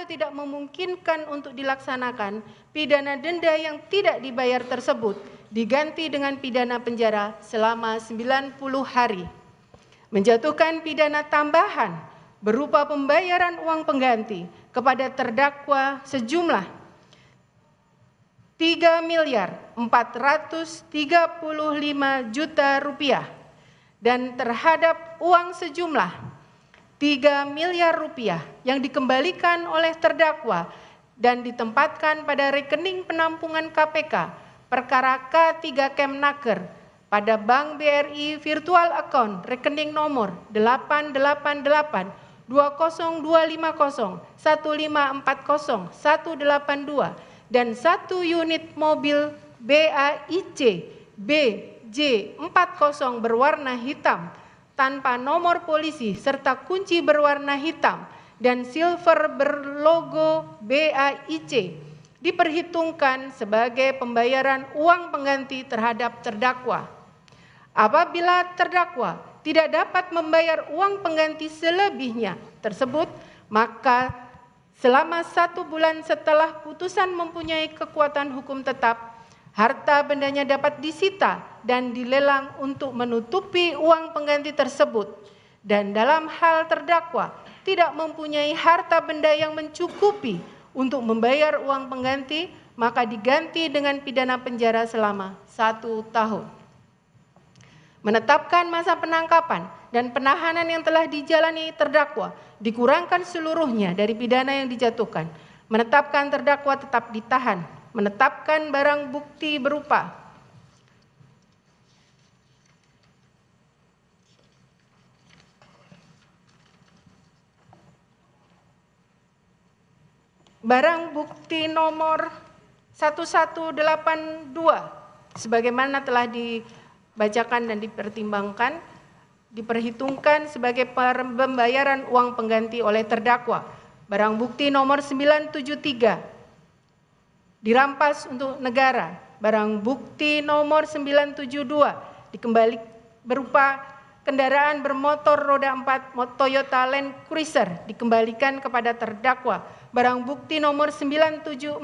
atau tidak memungkinkan untuk dilaksanakan, pidana denda yang tidak dibayar tersebut diganti dengan pidana penjara selama 90 hari. Menjatuhkan pidana tambahan berupa pembayaran uang pengganti kepada terdakwa sejumlah 3.435.000.000 rupiah dan terhadap uang sejumlah 3 miliar rupiah yang dikembalikan oleh terdakwa dan ditempatkan pada rekening penampungan KPK perkara K3 Kemnaker pada Bank BRI Virtual Account rekening nomor 888-20250-1540-182 dan 1 unit mobil BAIC BJ40 berwarna hitam tanpa nomor polisi serta kunci berwarna hitam dan silver berlogo BAIC diperhitungkan sebagai pembayaran uang pengganti terhadap terdakwa. Apabila terdakwa tidak dapat membayar uang pengganti selebihnya tersebut, maka selama 1 bulan setelah putusan mempunyai kekuatan hukum tetap, harta bendanya dapat disita dan dilelang untuk menutupi uang pengganti tersebut. Dan dalam hal terdakwa tidak mempunyai harta benda yang mencukupi untuk membayar uang pengganti, maka diganti dengan pidana penjara selama 1 tahun. Menetapkan masa penangkapan dan penahanan yang telah dijalani terdakwa dikurangkan seluruhnya dari pidana yang dijatuhkan. Menetapkan terdakwa tetap ditahan. Menetapkan barang bukti berupa barang bukti nomor 1182 sebagaimana telah dibacakan dan dipertimbangkan, diperhitungkan sebagai pembayaran uang pengganti oleh terdakwa. Barang bukti nomor 973 dirampas untuk negara. Barang bukti nomor 972 dikembali berupa kendaraan bermotor roda 4 Toyota Land Cruiser dikembalikan kepada terdakwa. Barang bukti nomor 974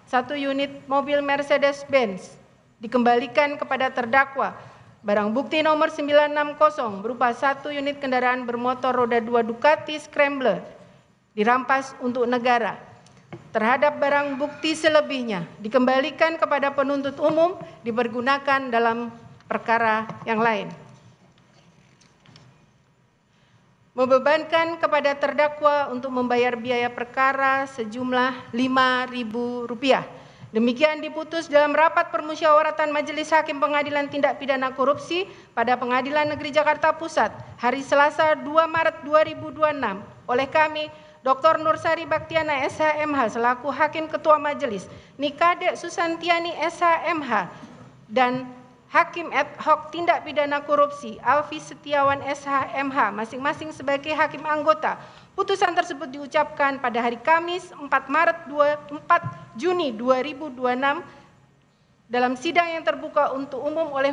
1 unit mobil Mercedes-Benz dikembalikan kepada terdakwa. Barang bukti nomor 960 berupa 1 unit kendaraan bermotor roda 2 Ducati Scrambler dirampas untuk negara. Terhadap barang bukti selebihnya dikembalikan kepada penuntut umum dipergunakan dalam perkara yang lain. Membebankan kepada terdakwa untuk membayar biaya perkara sejumlah Rp5.000. Demikian diputus dalam rapat permusyawaratan Majelis Hakim Pengadilan Tindak Pidana Korupsi pada Pengadilan Negeri Jakarta Pusat hari Selasa 2 Maret 2026 oleh kami Dr. Nursari Baktiana SHMH selaku Hakim Ketua Majelis, Nikade Susantiani SHMH dan Hakim ad hoc Tindak Pidana Korupsi Alfi Setiawan SHMH masing-masing sebagai hakim anggota. Putusan tersebut diucapkan pada hari Kamis 4 Juni 2026 dalam sidang yang terbuka untuk umum oleh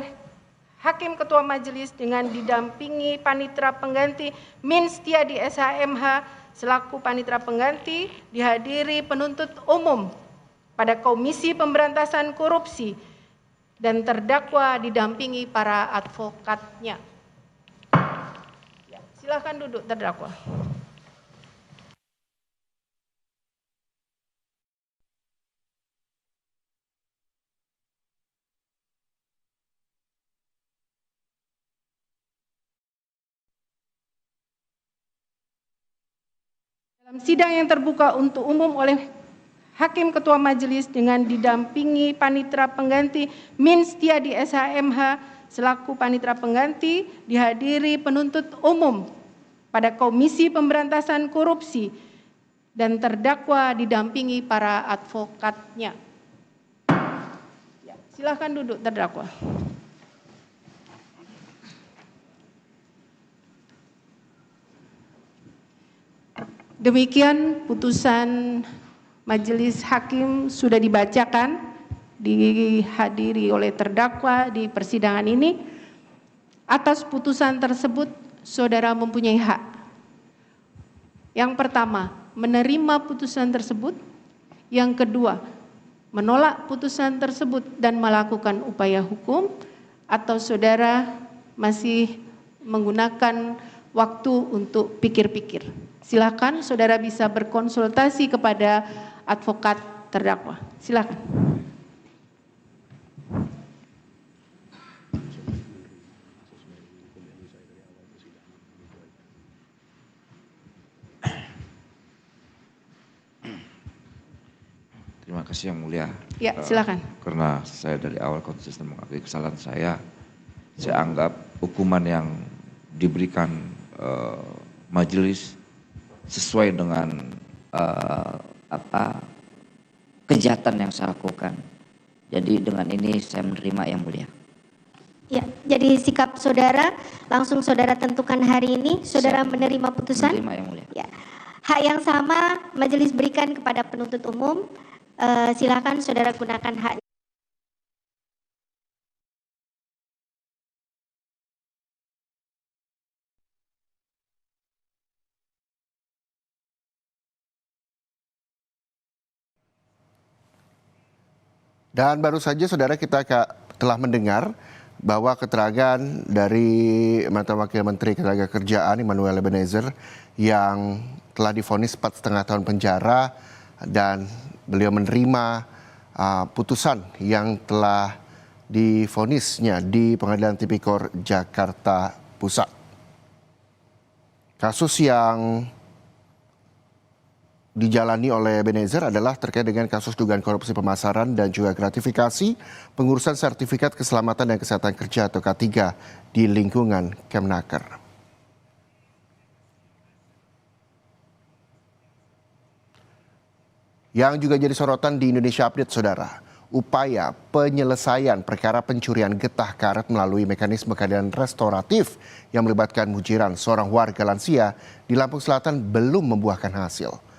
Hakim Ketua Majelis dengan didampingi Panitera Pengganti Min Setiadi SHMH selaku panitera pengganti, dihadiri penuntut umum pada Komisi Pemberantasan Korupsi dan terdakwa didampingi para advokatnya. Ya, silakan duduk terdakwa. Dalam sidang yang terbuka untuk umum oleh Hakim Ketua Majelis dengan didampingi Panitera Pengganti Min Setiadi SHMH selaku Panitera Pengganti, dihadiri penuntut umum pada Komisi Pemberantasan Korupsi dan terdakwa didampingi para advokatnya. Ya, silakan duduk terdakwa. Demikian putusan Majelis Hakim sudah dibacakan, dihadiri oleh terdakwa di persidangan ini. Atas putusan tersebut, saudara mempunyai hak. Yang pertama, menerima putusan tersebut. Yang kedua, menolak putusan tersebut dan melakukan upaya hukum, atau saudara masih menggunakan waktu untuk pikir-pikir. Silakan saudara bisa berkonsultasi kepada advokat terdakwa. Silakan. Terima kasih Yang Mulia. Ya, silakan. Karena saya dari awal konsisten mengakui kesalahan saya anggap hukuman yang diberikan majelis sesuai dengan kejahatan yang saya lakukan. Jadi dengan ini saya menerima Yang Mulia. Ya, jadi sikap saudara langsung saudara tentukan hari ini, saudara menerima putusan? Menerima Yang Mulia. Ya. Hak yang sama majelis berikan kepada penuntut umum. Silakan saudara gunakan hak. Dan baru saja saudara kita telah mendengar bahwa keterangan dari mantan Wakil Menteri Ketenagakerjaan Immanuel Ebenezer yang telah divonis 4,5 tahun penjara dan beliau menerima putusan yang telah divonisnya di Pengadilan Tipikor Jakarta Pusat. Kasus yang dijalani oleh Ebenezer adalah terkait dengan kasus dugaan korupsi pemasaran dan juga gratifikasi pengurusan sertifikat keselamatan dan kesehatan kerja atau K3 di lingkungan Kemnaker. Yang juga jadi sorotan di Indonesia Update, saudara, upaya penyelesaian perkara pencurian getah karet melalui mekanisme keadilan restoratif yang melibatkan Mujiran, seorang warga lansia di Lampung Selatan, belum membuahkan hasil.